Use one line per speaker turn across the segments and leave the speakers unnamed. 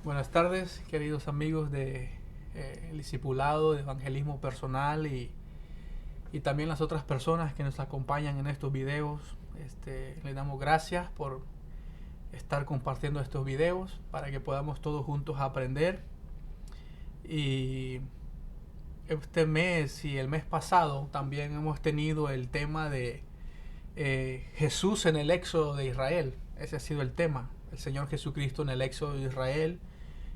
Buenas tardes, queridos amigos de el discipulado, de evangelismo personal y también las otras personas que nos acompañan en estos videos. Les damos gracias por estar compartiendo estos videos para que podamos todos juntos aprender. Y este mes y el mes pasado también hemos tenido el tema de Jesús en el éxodo de Israel. Ese ha sido el tema, el Señor Jesucristo en el éxodo de Israel.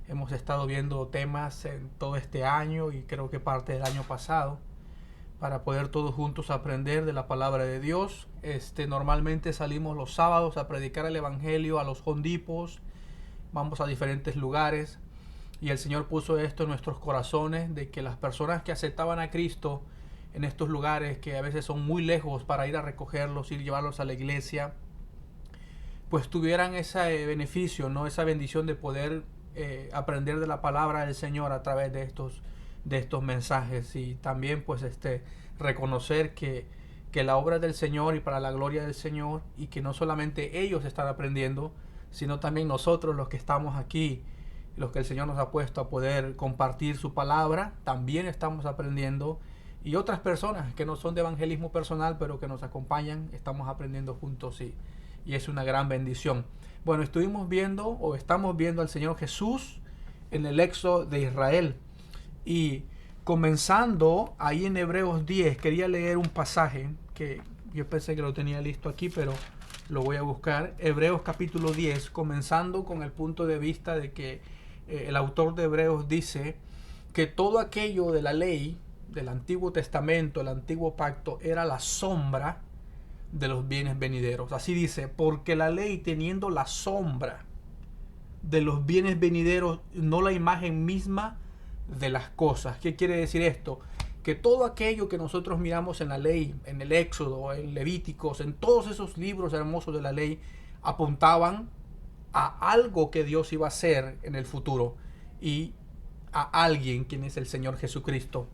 Hemos estado viendo temas en todo este año y creo que parte del año pasado para poder todos juntos aprender de la palabra de Dios. Normalmente salimos los sábados a predicar el evangelio a los hondipos, vamos a diferentes lugares y el Señor puso esto en nuestros corazones de que las personas que aceptaban a Cristo en estos lugares que a veces son muy lejos para ir a recogerlos, ir a llevarlos a la iglesia, pues tuvieran ese beneficio, ¿no? Esa bendición de poder aprender de la palabra del Señor a través de estos mensajes y también pues reconocer que la obra del Señor y para la gloria del Señor y que no solamente ellos están aprendiendo, sino también nosotros los que estamos aquí, los que el Señor nos ha puesto a poder compartir su palabra, también estamos aprendiendo y otras personas que no son de evangelismo personal pero que nos acompañan, estamos aprendiendo juntos y es una gran bendición. Bueno, estamos viendo al Señor Jesús en el éxodo de Israel. Y comenzando ahí en Hebreos 10, quería leer un pasaje que yo pensé que lo tenía listo aquí, pero lo voy a buscar. Hebreos capítulo 10, comenzando con el punto de vista de que el autor de Hebreos dice que todo aquello de la ley, del Antiguo Testamento, el Antiguo Pacto, era la sombra de los bienes venideros. Así dice, porque la ley teniendo la sombra de los bienes venideros, no la imagen misma de las cosas. ¿Qué quiere decir esto? Que todo aquello que nosotros miramos en la ley, en el Éxodo, en Levíticos, en todos esos libros hermosos de la ley, apuntaban a algo que Dios iba a hacer en el futuro y a alguien, quien es el Señor Jesucristo.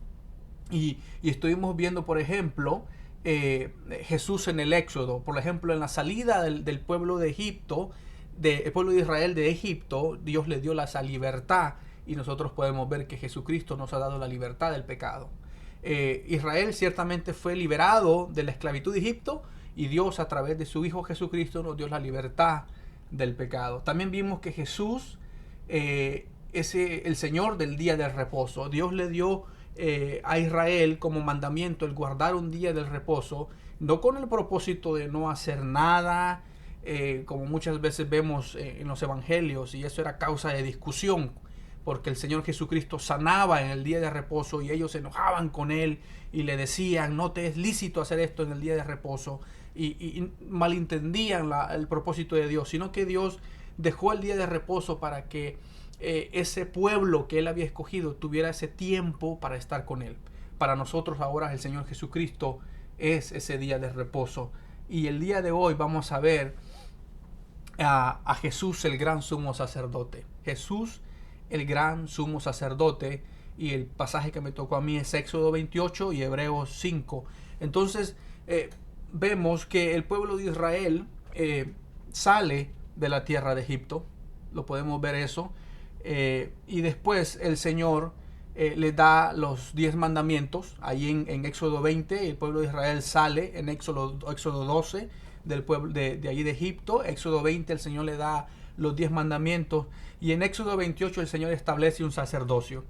Y estuvimos viendo, por ejemplo, Jesús en el Éxodo, por ejemplo, en la salida del pueblo de Egipto, el pueblo de Israel de Egipto, Dios le dio esa libertad y nosotros podemos ver que Jesucristo nos ha dado la libertad del pecado. Israel ciertamente fue liberado de la esclavitud de Egipto y Dios a través de su Hijo Jesucristo nos dio la libertad del pecado. También vimos que Jesús es el Señor del día del reposo. Dios le dio a Israel como mandamiento el guardar un día del reposo, no con el propósito de no hacer nada, como muchas veces vemos en los evangelios, y eso era causa de discusión, porque el Señor Jesucristo sanaba en el día de reposo y ellos se enojaban con él y le decían, no te es lícito hacer esto en el día de reposo, y malentendían el propósito de Dios, sino que Dios dejó el día de reposo para que ese pueblo que él había escogido tuviera ese tiempo para estar con él. Para nosotros ahora el Señor Jesucristo es ese día de reposo. Y el día de hoy vamos a ver a Jesús, el gran sumo sacerdote. Jesús, el gran sumo sacerdote. Y el pasaje que me tocó a mí es Éxodo 28 y Hebreos 5. Entonces vemos que el pueblo de Israel sale de la tierra de Egipto. Lo podemos ver eso. Y después el Señor le da los 10 mandamientos. Ahí en Éxodo 20 el pueblo de Israel sale. En Éxodo 12 del pueblo de allí de Egipto. Éxodo 20 el Señor le da los 10 mandamientos. Y en Éxodo 28 el Señor establece un sacerdocio.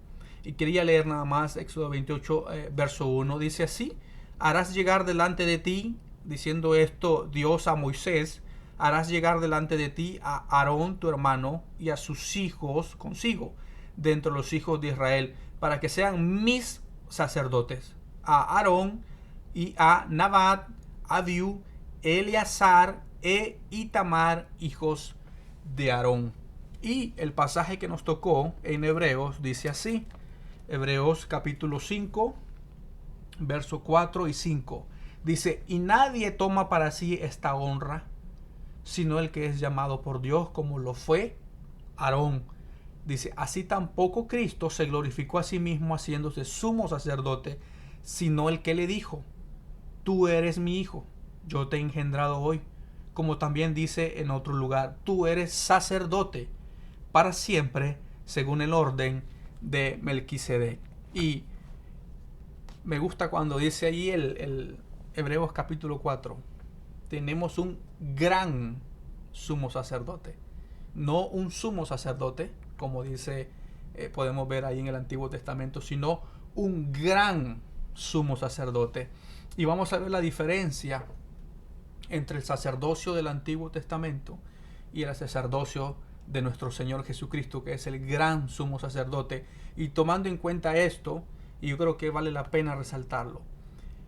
Y quería leer nada más Éxodo 28 verso 1. Dice así: harás llegar delante de ti, diciendo esto Dios a Moisés, harás llegar delante de ti a Aarón tu hermano y a sus hijos consigo, de entre los hijos de Israel, para que sean mis sacerdotes. A Aarón y a Nadab, Abiú, Eleazar e Itamar, hijos de Aarón. Y el pasaje que nos tocó en Hebreos dice así, Hebreos capítulo 5, verso 4 y 5. Dice, y nadie toma para sí esta honra, sino el que es llamado por Dios, como lo fue Aarón. Dice, así tampoco Cristo se glorificó a sí mismo haciéndose sumo sacerdote, sino el que le dijo, tú eres mi hijo, yo te he engendrado hoy. Como también dice en otro lugar, tú eres sacerdote para siempre según el orden de Melquisedec. Y me gusta cuando dice ahí el Hebreos capítulo 4, tenemos un gran sumo sacerdote, no un sumo sacerdote, como dice, podemos ver ahí en el Antiguo Testamento, sino un gran sumo sacerdote. Y vamos a ver la diferencia entre el sacerdocio del Antiguo Testamento y el sacerdocio de nuestro Señor Jesucristo, que es el gran sumo sacerdote. Y tomando en cuenta esto, y yo creo que vale la pena resaltarlo,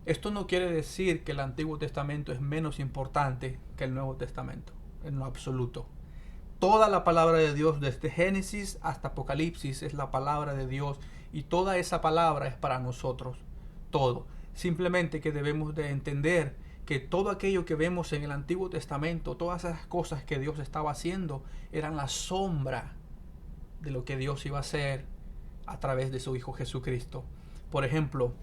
esto no quiere decir que el Antiguo Testamento es menos importante que el Nuevo Testamento, en lo absoluto. Toda la palabra de Dios, desde Génesis hasta Apocalipsis, es la palabra de Dios, y toda esa palabra es para nosotros, todo. Simplemente que debemos de entender que todo aquello que vemos en el Antiguo Testamento, todas esas cosas que Dios estaba haciendo, eran la sombra de lo que Dios iba a hacer a través de su Hijo Jesucristo. Por ejemplo,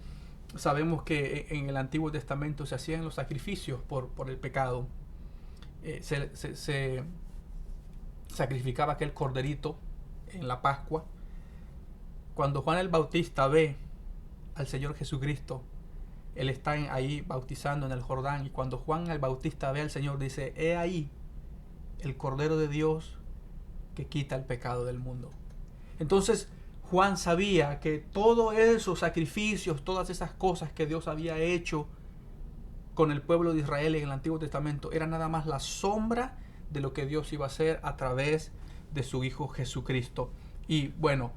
sabemos que en el Antiguo Testamento se hacían los sacrificios por el pecado. Se sacrificaba aquel corderito en la Pascua. Cuando Juan el Bautista ve al Señor Jesucristo, él está ahí bautizando en el Jordán, y cuando Juan el Bautista ve al Señor, dice: he ahí el Cordero de Dios que quita el pecado del mundo. Entonces Juan sabía que todos esos sacrificios, todas esas cosas que Dios había hecho con el pueblo de Israel en el Antiguo Testamento, era nada más la sombra de lo que Dios iba a hacer a través de su Hijo Jesucristo. Y bueno,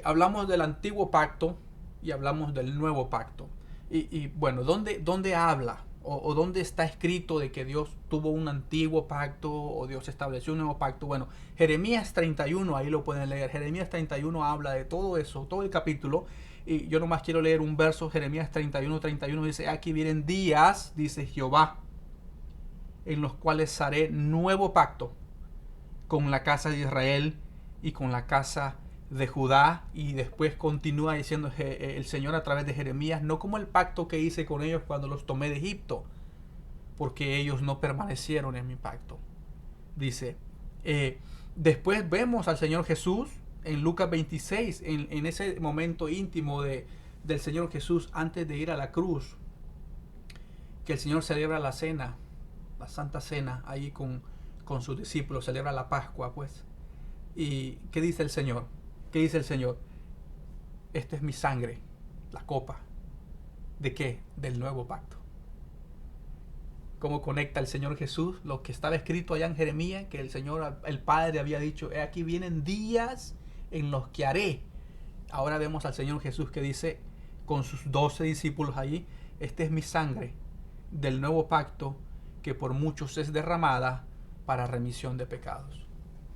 hablamos del Antiguo Pacto y hablamos del Nuevo Pacto. Y bueno, ¿dónde habla o dónde está escrito de que Dios tuvo un antiguo pacto o Dios estableció un nuevo pacto? Bueno, Jeremías 31, ahí lo pueden leer. Jeremías 31 habla de todo eso, todo el capítulo. Y yo nomás quiero leer un verso. Jeremías 31 dice: aquí vienen días, dice Jehová, en los cuales haré nuevo pacto con la casa de Israel y con la casa de Judá. Y después continúa diciendo el Señor a través de Jeremías: no como el pacto que hice con ellos cuando los tomé de Egipto, porque ellos no permanecieron en mi pacto. Dice, después vemos al Señor Jesús en Lucas 26, en ese momento íntimo del Señor Jesús antes de ir a la cruz, que el Señor celebra la cena, la Santa Cena, ahí con sus discípulos, celebra la Pascua, pues. ¿Y qué dice el Señor? ¿Qué dice el Señor? Esta es mi sangre, la copa. ¿De qué? Del nuevo pacto. ¿Cómo conecta el Señor Jesús lo que estaba escrito allá en Jeremías? Que el Señor, el Padre había dicho: aquí vienen días en los que haré. Ahora vemos al Señor Jesús que dice con sus 12 discípulos allí: esta es mi sangre del nuevo pacto, que por muchos es derramada para remisión de pecados.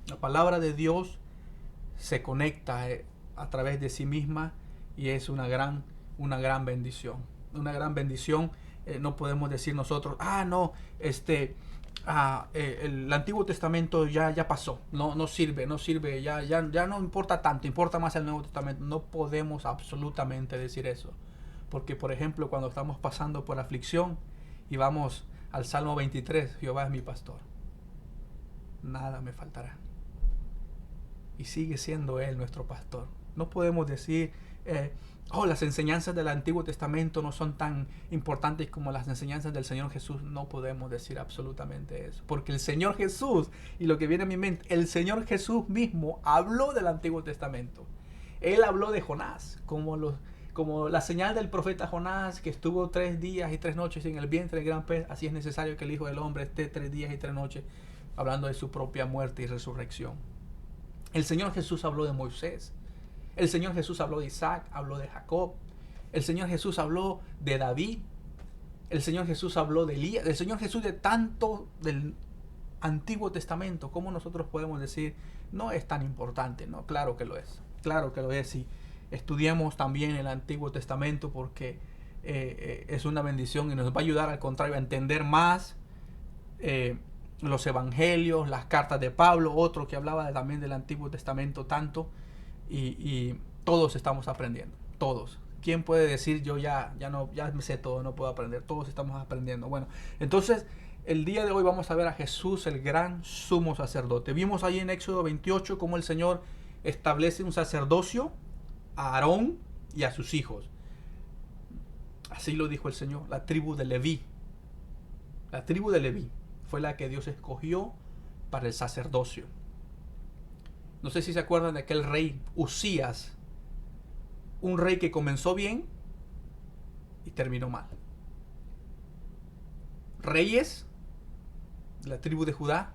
La palabra de Dios se conecta a través de sí misma, y es una gran bendición. Una gran bendición. No podemos decir nosotros: no, el Antiguo Testamento ya pasó, no sirve, ya no importa tanto, importa más el Nuevo Testamento. No podemos absolutamente decir eso, porque por ejemplo, cuando estamos pasando por aflicción y vamos al Salmo 23, Jehová es mi pastor, nada me faltará. Y sigue siendo Él nuestro pastor. No podemos decir: las enseñanzas del Antiguo Testamento no son tan importantes como las enseñanzas del Señor Jesús. No podemos decir absolutamente eso, porque el Señor Jesús, y lo que viene a mi mente, el Señor Jesús mismo habló del Antiguo Testamento. Él habló de Jonás, como la señal del profeta Jonás, que estuvo 3 días y 3 noches en el vientre del gran pez. Así es necesario que el Hijo del Hombre esté 3 días y 3 noches, hablando de su propia muerte y resurrección. El Señor Jesús habló de Moisés. El Señor Jesús habló de Isaac, habló de Jacob. El Señor Jesús habló de David. El Señor Jesús habló de Elías. El Señor Jesús de tanto del Antiguo Testamento. ¿Cómo nosotros podemos decir no es tan importante? No, claro que lo es. Claro que lo es. Y estudiemos también el Antiguo Testamento, porque es una bendición y nos va a ayudar, al contrario, a entender más los evangelios, las cartas de Pablo, otro que hablaba también del Antiguo Testamento tanto, y todos estamos aprendiendo, todos. ¿Quién puede decir yo ya me sé todo, no puedo aprender? Todos estamos aprendiendo. Bueno, entonces el día de hoy vamos a ver a Jesús, el gran sumo sacerdote. Vimos ahí en Éxodo 28 cómo el Señor establece un sacerdocio a Aarón y a sus hijos. Así lo dijo el Señor, la tribu de Leví. La tribu de Leví fue la que Dios escogió para el sacerdocio. No sé si se acuerdan de aquel rey Usías, un rey que comenzó bien y terminó mal. Reyes de la tribu de Judá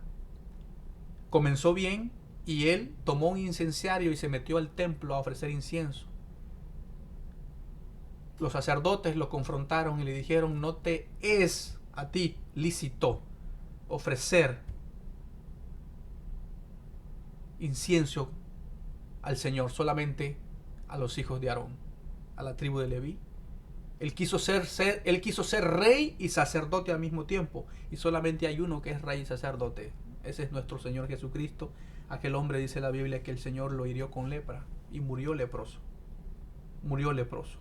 comenzó bien y él tomó un incenciario y se metió al templo a ofrecer incienso. Los sacerdotes lo confrontaron y le dijeron: no te es a ti lícito ofrecer incienso al Señor, solamente a los hijos de Aarón, a la tribu de Leví. Él quiso ser rey y sacerdote al mismo tiempo, y solamente hay uno que es rey y sacerdote. Ese es nuestro Señor Jesucristo. Aquel hombre, dice la Biblia, que el Señor lo hirió con lepra y murió leproso. Murió leproso.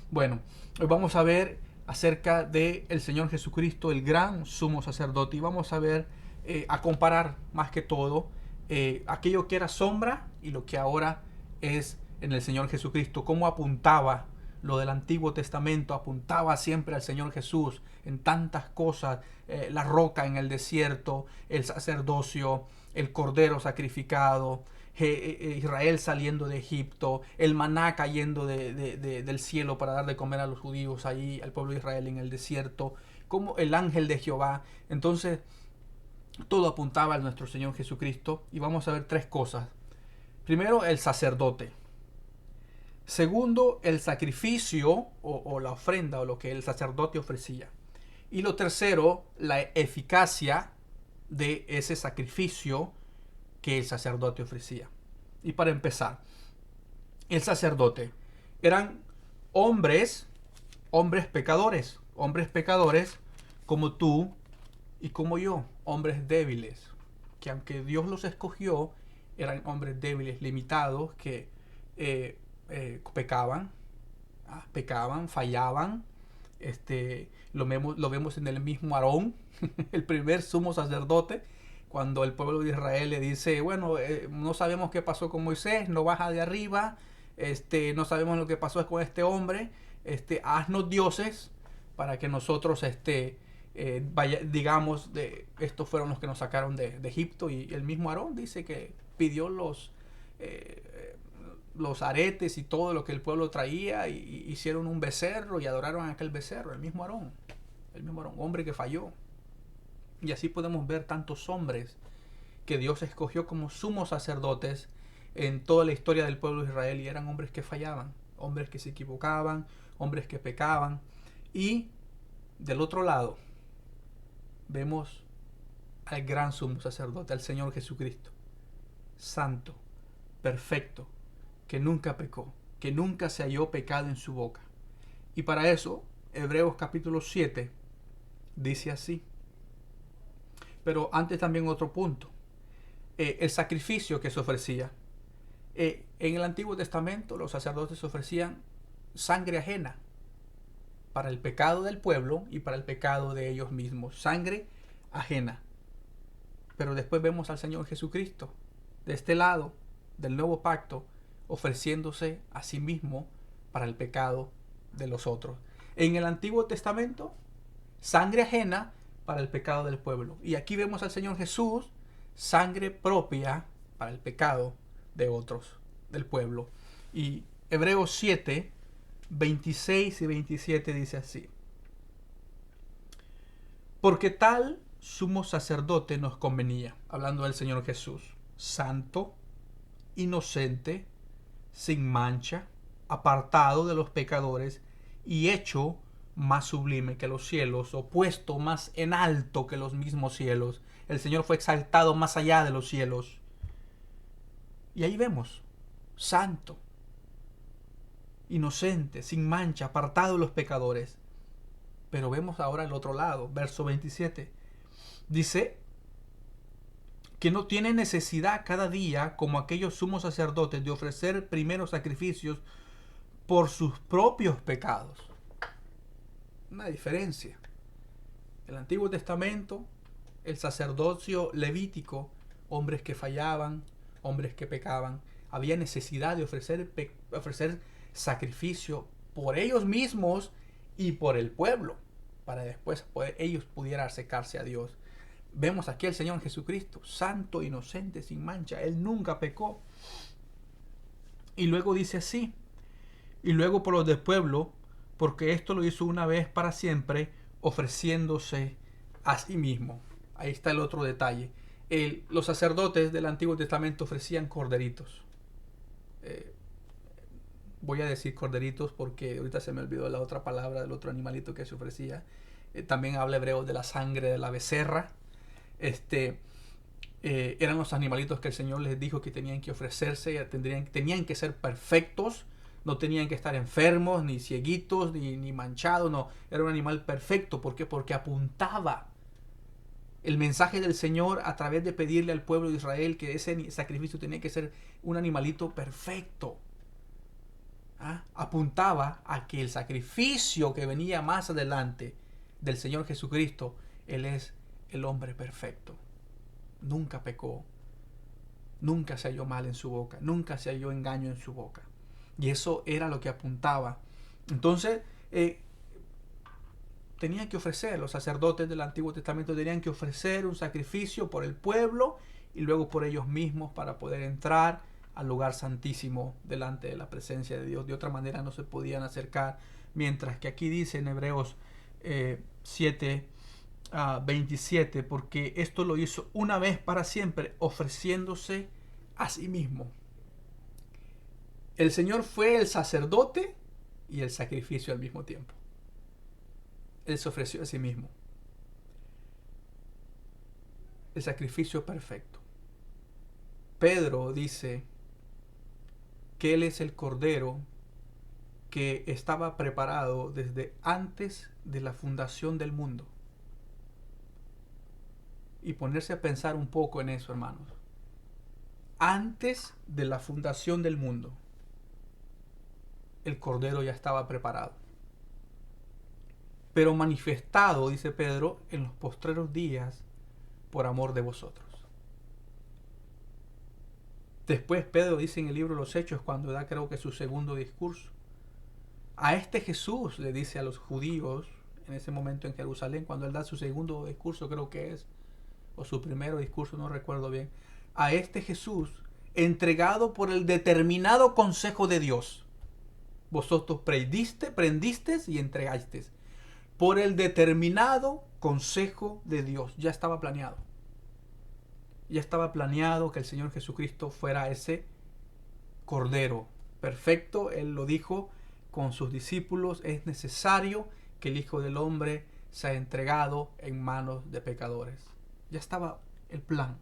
Bueno, hoy vamos a ver acerca de el Señor Jesucristo, el gran sumo sacerdote, y vamos a ver, a comparar más que todo aquello que era sombra y lo que ahora es en el Señor Jesucristo. Cómo apuntaba lo del Antiguo Testamento, apuntaba siempre al Señor Jesús en tantas cosas: la roca en el desierto, el sacerdocio, el cordero sacrificado, Israel saliendo de Egipto, el maná cayendo del cielo para dar de comer a los judíos allí, al pueblo de Israel en el desierto, como el ángel de Jehová. Entonces, todo apuntaba a nuestro Señor Jesucristo, y vamos a ver tres cosas. Primero, el sacerdote. Segundo, el sacrificio o la ofrenda o lo que el sacerdote ofrecía. Y lo tercero, la eficacia de ese sacrificio que el sacerdote ofrecía. Y para empezar, el sacerdote eran hombres pecadores como tú y como yo, hombres débiles, que aunque Dios los escogió, eran hombres débiles, limitados, que pecaban, fallaban. Lo vemos en el mismo Aarón, el primer sumo sacerdote, cuando el pueblo de Israel le dice: bueno, no sabemos qué pasó con Moisés, no baja de arriba, no sabemos lo que pasó con este hombre, haznos dioses para que nosotros digamos, estos fueron los que nos sacaron de Egipto. Y el mismo Aarón dice que pidió los aretes y todo lo que el pueblo traía, y hicieron un becerro y adoraron a aquel becerro. El mismo Aarón, hombre que falló. Y así podemos ver tantos hombres que Dios escogió como sumos sacerdotes en toda la historia del pueblo de Israel, y eran hombres que fallaban, hombres que se equivocaban, hombres que pecaban. Y del otro lado vemos al gran sumo sacerdote, al Señor Jesucristo, santo, perfecto, que nunca pecó, que nunca se halló pecado en su boca. Y para eso, Hebreos capítulo 7 dice así. Pero antes, también otro punto: el sacrificio que se ofrecía. En el Antiguo Testamento los sacerdotes ofrecían sangre ajena para el pecado del pueblo y para el pecado de ellos mismos. Sangre ajena. Pero después vemos al Señor Jesucristo de este lado del nuevo pacto, ofreciéndose a sí mismo para el pecado de los otros. En el Antiguo Testamento, sangre ajena para el pecado del pueblo. Y aquí vemos al Señor Jesús, sangre propia para el pecado de otros, del pueblo. Y Hebreos 7, 26 y 27 dice así: porque tal sumo sacerdote nos convenía, hablando del Señor Jesús, santo, inocente, sin mancha, apartado de los pecadores y hecho más sublime que los cielos, o puesto más en alto que los mismos cielos. El Señor fue exaltado más allá de los cielos. Y ahí vemos, santo, inocente, sin mancha, apartado de los pecadores. Pero vemos ahora el otro lado, verso 27. Dice que no tiene necesidad cada día, como aquellos sumos sacerdotes, de ofrecer primeros sacrificios por sus propios pecados. Una diferencia. El Antiguo Testamento, el sacerdocio levítico, hombres que fallaban, hombres que pecaban. había necesidad de ofrecer sacrificio por ellos mismos y por el pueblo, para después ellos pudieran acercarse a Dios. Vemos aquí al Señor Jesucristo, santo, inocente, sin mancha. Él nunca pecó. Y luego dice así: y luego por los del pueblo, porque esto lo hizo una vez para siempre, ofreciéndose a sí mismo. Ahí está el otro detalle. Los sacerdotes del Antiguo Testamento ofrecían corderitos. Voy a decir corderitos porque ahorita se me olvidó la otra palabra del otro animalito que se ofrecía. También habla hebreo de la sangre de la becerra. Eran los animalitos que el Señor les dijo que tenían que ofrecerse, tenían que ser perfectos, no tenían que estar enfermos, ni cieguitos, ni manchados, no, era un animal perfecto. ¿Por qué? Porque apuntaba el mensaje del Señor a través de pedirle al pueblo de Israel que ese sacrificio tenía que ser un animalito perfecto. Apuntaba a que el sacrificio que venía más adelante del Señor Jesucristo, Él es el hombre perfecto. Nunca pecó, nunca se halló mal en su boca, nunca se halló engaño en su boca. Y eso era lo que apuntaba. Entonces, tenían que ofrecer, los sacerdotes del Antiguo Testamento tenían que ofrecer un sacrificio por el pueblo y luego por ellos mismos para poder entrar al lugar santísimo delante de la presencia de Dios. De otra manera no se podían acercar. Mientras que aquí dice en Hebreos 7, 27, porque esto lo hizo una vez para siempre, ofreciéndose a sí mismo. El Señor fue el sacerdote y el sacrificio al mismo tiempo. Él se ofreció a sí mismo. El sacrificio perfecto. Pedro dice que Él es el Cordero que estaba preparado desde antes de la fundación del mundo. Y ponerse a pensar un poco en eso, hermanos. Antes de la fundación del mundo, el Cordero ya estaba preparado. Pero manifestado, dice Pedro, en los postreros días, por amor de vosotros. Después Pedro dice en el libro de los Hechos, cuando da creo que su segundo discurso, a este Jesús le dice a los judíos, en ese momento en Jerusalén, cuando él da su segundo discurso, creo que es, o su primero discurso, no recuerdo bien, a este Jesús, entregado por el determinado consejo de Dios, vosotros prendisteis y entregasteis, por el determinado consejo de Dios. Ya estaba planeado. Ya estaba planeado que el Señor Jesucristo fuera ese Cordero perfecto. Él lo dijo con sus discípulos: es necesario que el Hijo del Hombre sea entregado en manos de pecadores. Ya estaba el plan.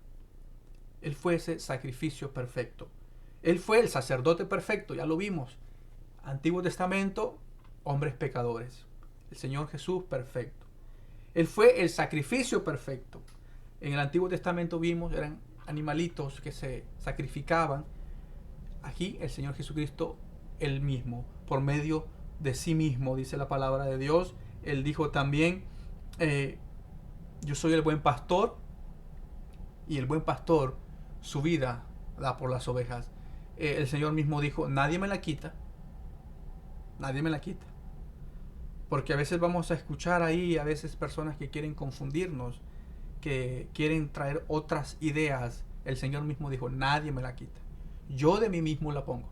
Él fue ese sacrificio perfecto. Él fue el sacerdote perfecto, ya lo vimos. Antiguo Testamento, hombres pecadores. El Señor Jesús perfecto. Él fue el sacrificio perfecto. En el Antiguo Testamento vimos, eran animalitos que se sacrificaban. Aquí el Señor Jesucristo, Él mismo, por medio de sí mismo, dice la palabra de Dios. Él dijo también, yo soy el buen pastor, y el buen pastor su vida da por las ovejas. El Señor mismo dijo, nadie me la quita. Nadie me la quita. Porque a veces vamos a escuchar ahí, a veces personas que quieren confundirnos, que quieren traer otras ideas. El Señor mismo dijo, nadie me la quita. Yo de mí mismo la pongo.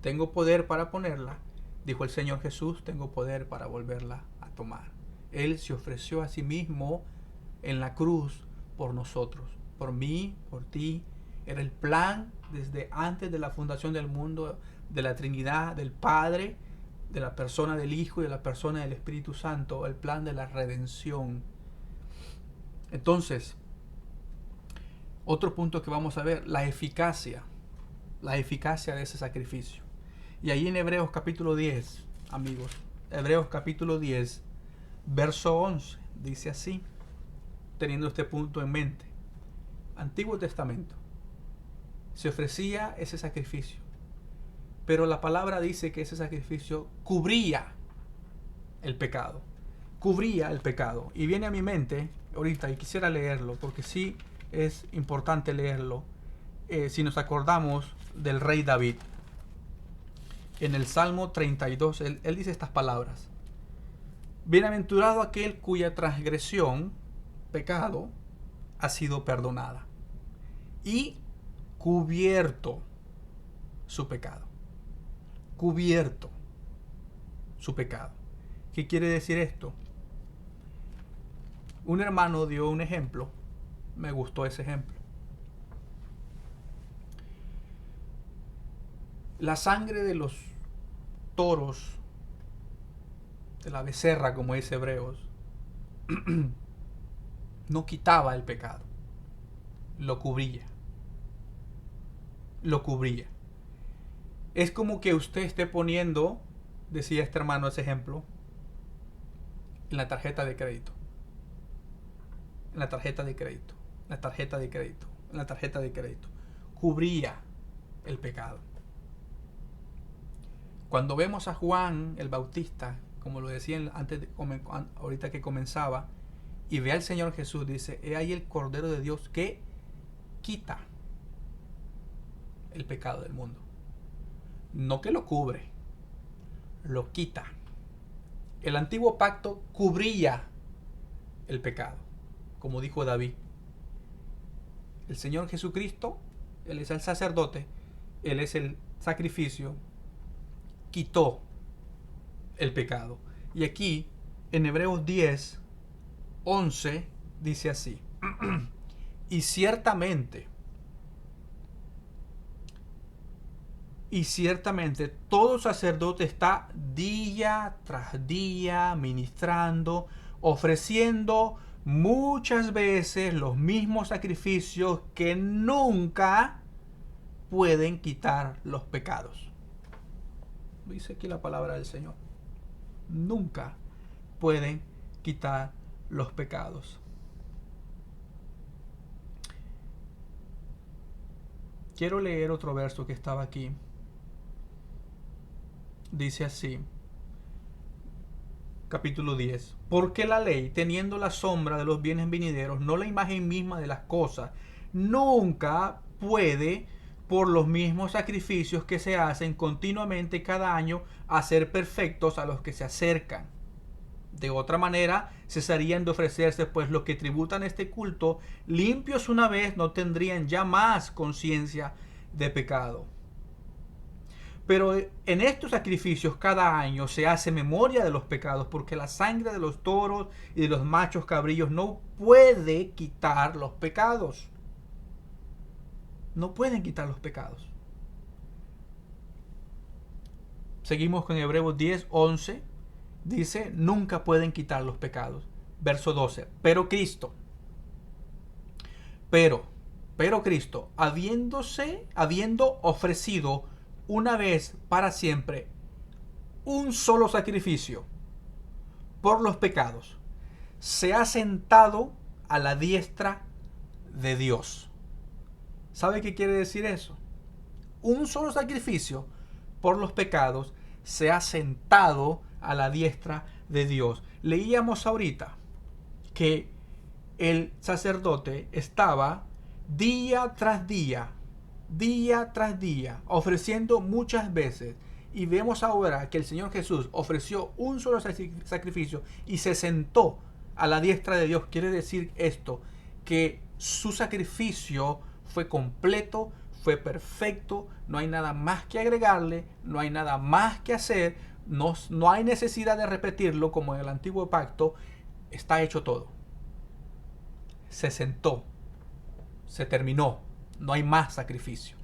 Tengo poder para ponerla. Dijo el Señor Jesús, tengo poder para volverla a tomar. Él se ofreció a sí mismo en la cruz por nosotros, por mí, por ti. Era el plan desde antes de la fundación del mundo, de la Trinidad, del Padre, de la persona del Hijo y de la persona del Espíritu Santo, el plan de la redención. Entonces, otro punto que vamos a ver, la eficacia de ese sacrificio. Y ahí en Hebreos capítulo 10, amigos, Hebreos capítulo 10, verso 11, dice así, teniendo este punto en mente. Antiguo Testamento, se ofrecía ese sacrificio, pero la palabra dice que ese sacrificio cubría el pecado. Cubría el pecado. Y viene a mi mente ahorita, y quisiera leerlo, porque sí es importante leerlo, si nos acordamos del rey David, en el Salmo 32, él dice estas palabras: bienaventurado aquel cuya transgresión, pecado, ha sido perdonada y cubierto su pecado. Cubierto su pecado. ¿Qué quiere decir esto? Un hermano dio un ejemplo, me gustó ese ejemplo. La sangre de los toros, de la becerra, como dice Hebreos, no quitaba el pecado, lo cubría. Lo cubría. Es como que usted esté poniendo, decía este hermano ese ejemplo, en la tarjeta de crédito. En la tarjeta de crédito. En la tarjeta de crédito. En la tarjeta de crédito. Cubría el pecado. Cuando vemos a Juan el Bautista, como lo decía ahorita que comenzaba, y ve al Señor Jesús, dice: he ahí el Cordero de Dios que quita el pecado del mundo. No que lo cubre, lo quita. El antiguo pacto cubría el pecado, como dijo David. El Señor Jesucristo, Él es el sacerdote, Él es el sacrificio, quitó el pecado. Y aquí, en Hebreos 10, 11, dice así: y ciertamente todo sacerdote está día tras día ministrando, ofreciendo muchas veces los mismos sacrificios que nunca pueden quitar los pecados. Dice aquí la palabra del Señor. Nunca pueden quitar los pecados. Quiero leer otro verso que estaba aquí. Dice así, capítulo 10. Porque la ley, teniendo la sombra de los bienes venideros, no la imagen misma de las cosas, nunca puede, por los mismos sacrificios que se hacen continuamente cada año, hacer perfectos a los que se acercan. De otra manera, cesarían de ofrecerse, pues los que tributan este culto, limpios una vez, no tendrían ya más conciencia de pecado. Pero en estos sacrificios cada año se hace memoria de los pecados, porque la sangre de los toros y de los machos cabrillos no puede quitar los pecados. No pueden quitar los pecados. Seguimos con Hebreos 10, 11. Dice: nunca pueden quitar los pecados. Verso 12. Pero Cristo, habiendo ofrecido una vez para siempre un solo sacrificio por los pecados, se ha sentado a la diestra de Dios. ¿Sabe qué quiere decir eso? Un solo sacrificio por los pecados, se ha sentado a la diestra de Dios. Leíamos ahorita que el sacerdote estaba día tras día, ofreciendo muchas veces. Y vemos ahora que el Señor Jesús ofreció un solo sacrificio y se sentó a la diestra de Dios. Quiere decir esto, que su sacrificio fue completo, fue perfecto, no hay nada más que agregarle, no hay nada más que hacer, no hay necesidad de repetirlo como en el antiguo pacto. Está hecho todo. Se sentó, se terminó, no hay más sacrificio.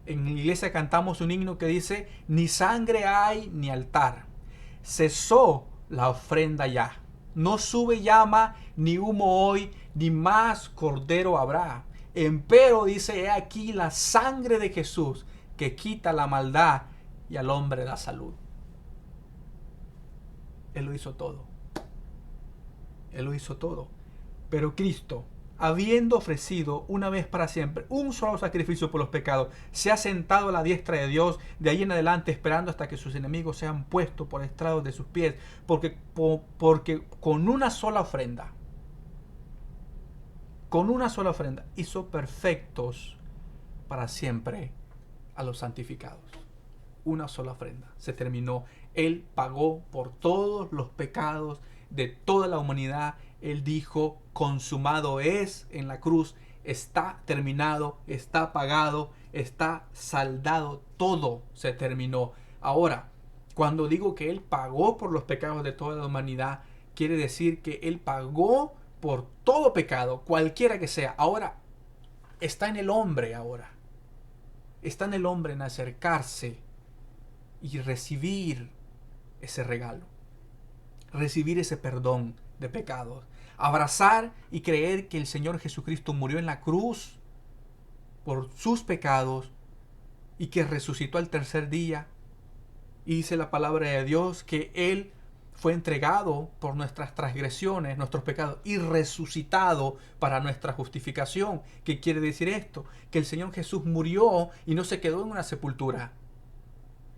En la iglesia cantamos un himno que dice: ni sangre hay ni altar, cesó la ofrenda ya, no sube llama ni humo hoy, ni más cordero habrá. Empero dice: he aquí la sangre de Jesús, que quita la maldad y al hombre da salud. Él lo hizo todo. Él lo hizo todo. Pero Cristo, habiendo ofrecido una vez para siempre un solo sacrificio por los pecados, se ha sentado a la diestra de Dios, de ahí en adelante esperando hasta que sus enemigos sean puestos por estrados de sus pies, porque con una sola ofrenda con una sola ofrenda, hizo perfectos para siempre a los santificados. Una sola ofrenda. Se terminó. Él pagó por todos los pecados de toda la humanidad. Él dijo, consumado es en la cruz. Está terminado, está pagado, está saldado. Todo se terminó. Ahora, cuando digo que Él pagó por los pecados de toda la humanidad, quiere decir que Él pagó por todo pecado, cualquiera que sea. Ahora, está en el hombre ahora. Está en el hombre en acercarse y recibir ese regalo. Recibir ese perdón de pecados. Abrazar y creer que el Señor Jesucristo murió en la cruz por sus pecados y que resucitó al tercer día. Y dice la palabra de Dios que Él fue entregado por nuestras transgresiones, nuestros pecados, y resucitado para nuestra justificación. ¿Qué quiere decir esto? Que el Señor Jesús murió y no se quedó en una sepultura.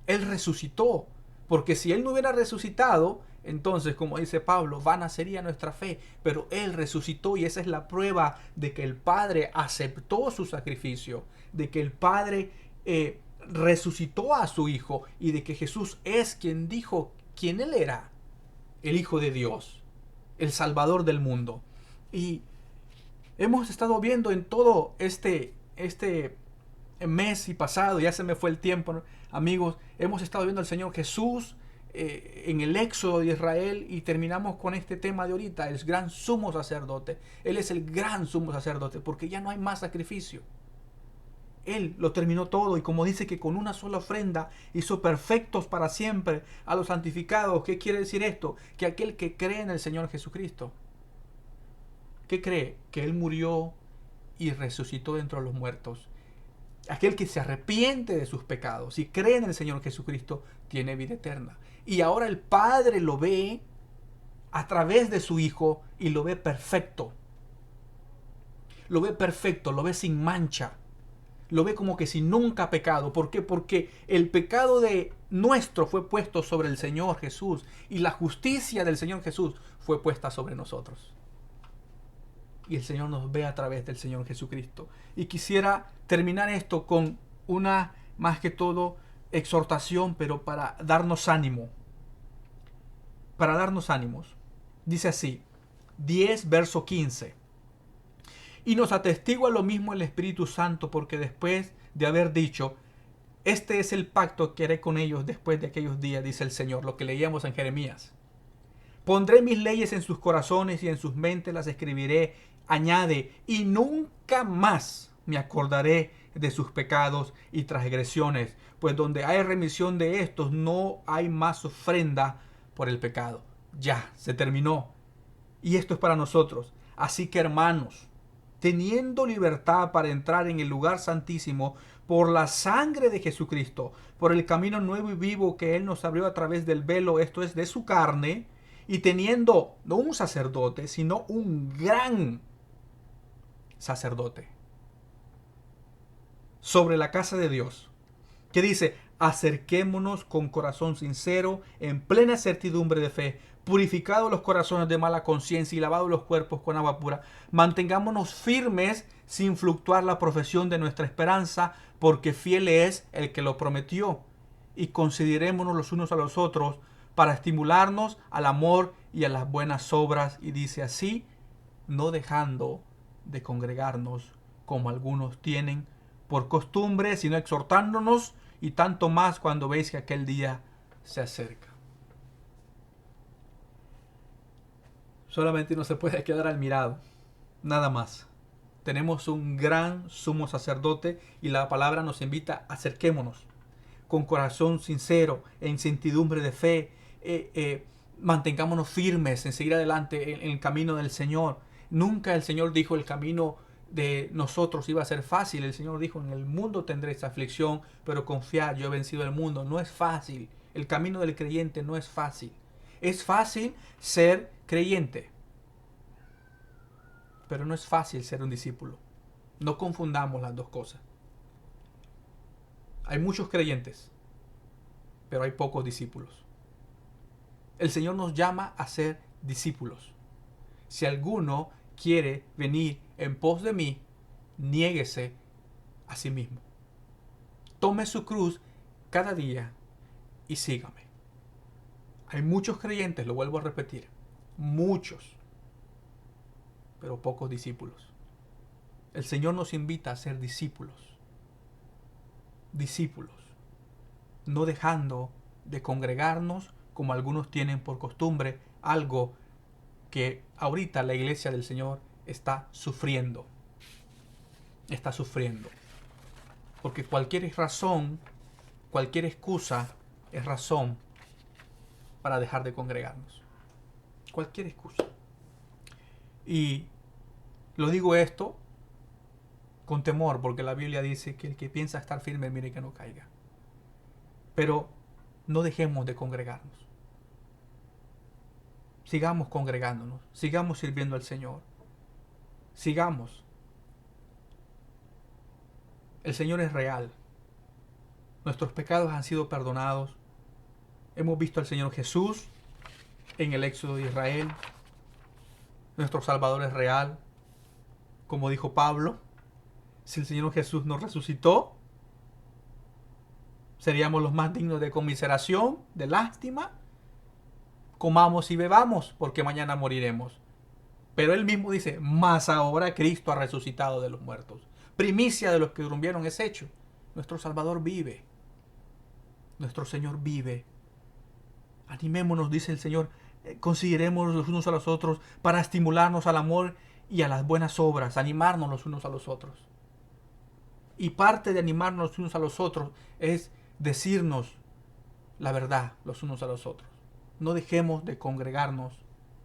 Él resucitó. Porque si Él no hubiera resucitado, entonces, como dice Pablo, vana sería nuestra fe. Pero Él resucitó y esa es la prueba de que el Padre aceptó su sacrificio, de que el Padre resucitó a su Hijo y de que Jesús es quien dijo quién Él era. El Hijo de Dios, el Salvador del mundo. Y hemos estado viendo en todo este mes y pasado, ya se me fue el tiempo, ¿no? Amigos, hemos estado viendo al Señor Jesús en el éxodo de Israel y terminamos con este tema de ahorita, el gran sumo sacerdote. Él es el gran sumo sacerdote porque ya no hay más sacrificio. Él lo terminó todo y como dice que con una sola ofrenda hizo perfectos para siempre a los santificados. ¿Qué quiere decir esto? Que aquel que cree en el Señor Jesucristo, ¿qué cree? Que Él murió y resucitó de entre los muertos. Aquel que se arrepiente de sus pecados y cree en el Señor Jesucristo tiene vida eterna. Y ahora el Padre lo ve a través de su Hijo y lo ve perfecto. Lo ve perfecto, lo ve sin mancha. Lo ve como que si nunca ha pecado. ¿Por qué? Porque el pecado de nuestro fue puesto sobre el Señor Jesús y la justicia del Señor Jesús fue puesta sobre nosotros. Y el Señor nos ve a través del Señor Jesucristo. Y quisiera terminar esto con una, más que todo, exhortación, pero para darnos ánimo. Para darnos ánimos. Dice así, 10, verso 15. Y nos atestigua lo mismo el Espíritu Santo, porque después de haber dicho, este es el pacto que haré con ellos después de aquellos días, dice el Señor, lo que leíamos en Jeremías. Pondré mis leyes en sus corazones y en sus mentes las escribiré, añade, y nunca más me acordaré de sus pecados y transgresiones, pues donde hay remisión de estos no hay más ofrenda por el pecado. Ya, se terminó. Y esto es para nosotros. Así que hermanos, teniendo libertad para entrar en el lugar santísimo por la sangre de Jesucristo, por el camino nuevo y vivo que Él nos abrió a través del velo, esto es de su carne, y teniendo no un sacerdote, sino un gran sacerdote sobre la casa de Dios, que dice, acerquémonos con corazón sincero, en plena certidumbre de fe, purificados los corazones de mala conciencia y lavados los cuerpos con agua pura. Mantengámonos firmes sin fluctuar la profesión de nuestra esperanza, porque fiel es el que lo prometió. Y considerémonos los unos a los otros para estimularnos al amor y a las buenas obras. Y dice así, no dejando de congregarnos como algunos tienen por costumbre, sino exhortándonos, y tanto más cuando veis que aquel día se acerca. Solamente no se puede quedar al mirado, nada más. Tenemos un gran sumo sacerdote y la palabra nos invita a acerquémonos con corazón sincero, en certidumbre de fe, mantengámonos firmes en seguir adelante en el camino del Señor. Nunca el Señor dijo el camino de nosotros iba a ser fácil. El Señor dijo, en el mundo tendréis aflicción, pero confiad, yo he vencido el mundo. No es fácil. El camino del creyente no es fácil. Es fácil ser creyente, pero no es fácil ser un discípulo. No confundamos las dos cosas. Hay muchos creyentes, pero hay pocos discípulos. El Señor nos llama a ser discípulos. Si alguno quiere venir en pos de mí, niéguese a sí mismo. Tome su cruz cada día y sígame. Hay muchos creyentes, lo vuelvo a repetir, muchos, pero pocos discípulos. El Señor nos invita a ser discípulos. Discípulos. No dejando de congregarnos como algunos tienen por costumbre, algo que ahorita la iglesia del Señor está sufriendo. Está sufriendo. Porque cualquier razón, cualquier excusa es razón para dejar de congregarnos. Cualquier excusa. Y lo digo esto con temor, porque la Biblia dice que el que piensa estar firme, mire que no caiga. Pero no dejemos de congregarnos. Sigamos congregándonos, sigamos sirviendo al Señor. Sigamos. El Señor es real. Nuestros pecados han sido perdonados. Hemos visto al Señor Jesús en el éxodo de Israel. Nuestro Salvador es real. Como dijo Pablo, si el Señor Jesús nos resucitó, seríamos los más dignos de conmiseración, de lástima. Comamos y bebamos, porque mañana moriremos. Pero Él mismo dice, mas ahora Cristo ha resucitado de los muertos. Primicia de los que durmieron es hecho. Nuestro Salvador vive. Nuestro Señor vive. Animémonos, dice el Señor. Consideremos los unos a los otros para estimularnos al amor y a las buenas obras. Animarnos los unos a los otros. Y parte de animarnos los unos a los otros es decirnos la verdad los unos a los otros. No dejemos de congregarnos,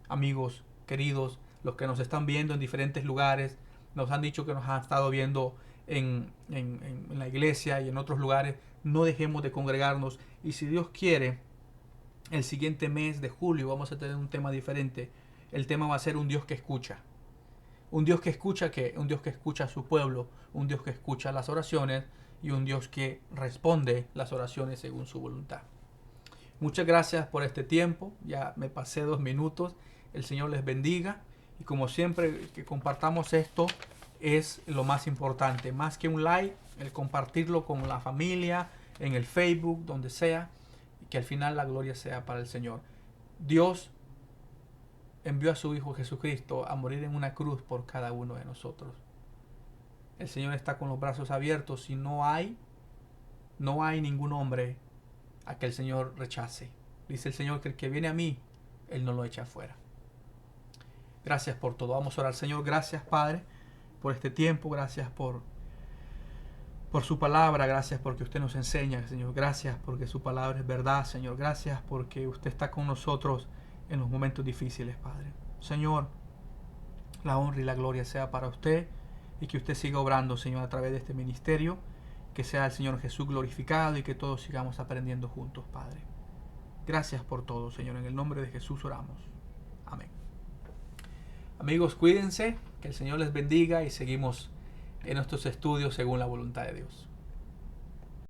amigos, queridos, los que nos están viendo en diferentes lugares. Nos han dicho que nos han estado viendo en la iglesia y en otros lugares. No dejemos de congregarnos. Y si Dios quiere, el siguiente mes de julio vamos a tener un tema diferente. El tema va a ser un Dios que escucha. Un Dios que escucha ¿qué? Un Dios que escucha a su pueblo. Un Dios que escucha las oraciones. Y un Dios que responde las oraciones según su voluntad. Muchas gracias por este tiempo. Ya me pasé 2 minutos. El Señor les bendiga. Y como siempre, que compartamos esto es lo más importante. Más que un like, el compartirlo con la familia, en el Facebook, donde sea. Y que al final la gloria sea para el Señor. Dios envió a su Hijo Jesucristo a morir en una cruz por cada uno de nosotros. El Señor está con los brazos abiertos y no hay ningún hombre a que el Señor rechace. Dice el Señor que el que viene a mí, Él no lo echa afuera. Gracias por todo. Vamos a orar. Señor, gracias, Padre, por este tiempo. Gracias por su palabra. Gracias porque usted nos enseña, Señor. Gracias porque su palabra es verdad, Señor. Gracias porque usted está con nosotros en los momentos difíciles, Padre. Señor, la honra y la gloria sea para usted y que usted siga obrando, Señor, a través de este ministerio. Que sea el Señor Jesús glorificado y que todos sigamos aprendiendo juntos, Padre. Gracias por todo, Señor. En el nombre de Jesús oramos. Amén. Amigos, cuídense, que el Señor les bendiga y seguimos en nuestros estudios según la voluntad de Dios.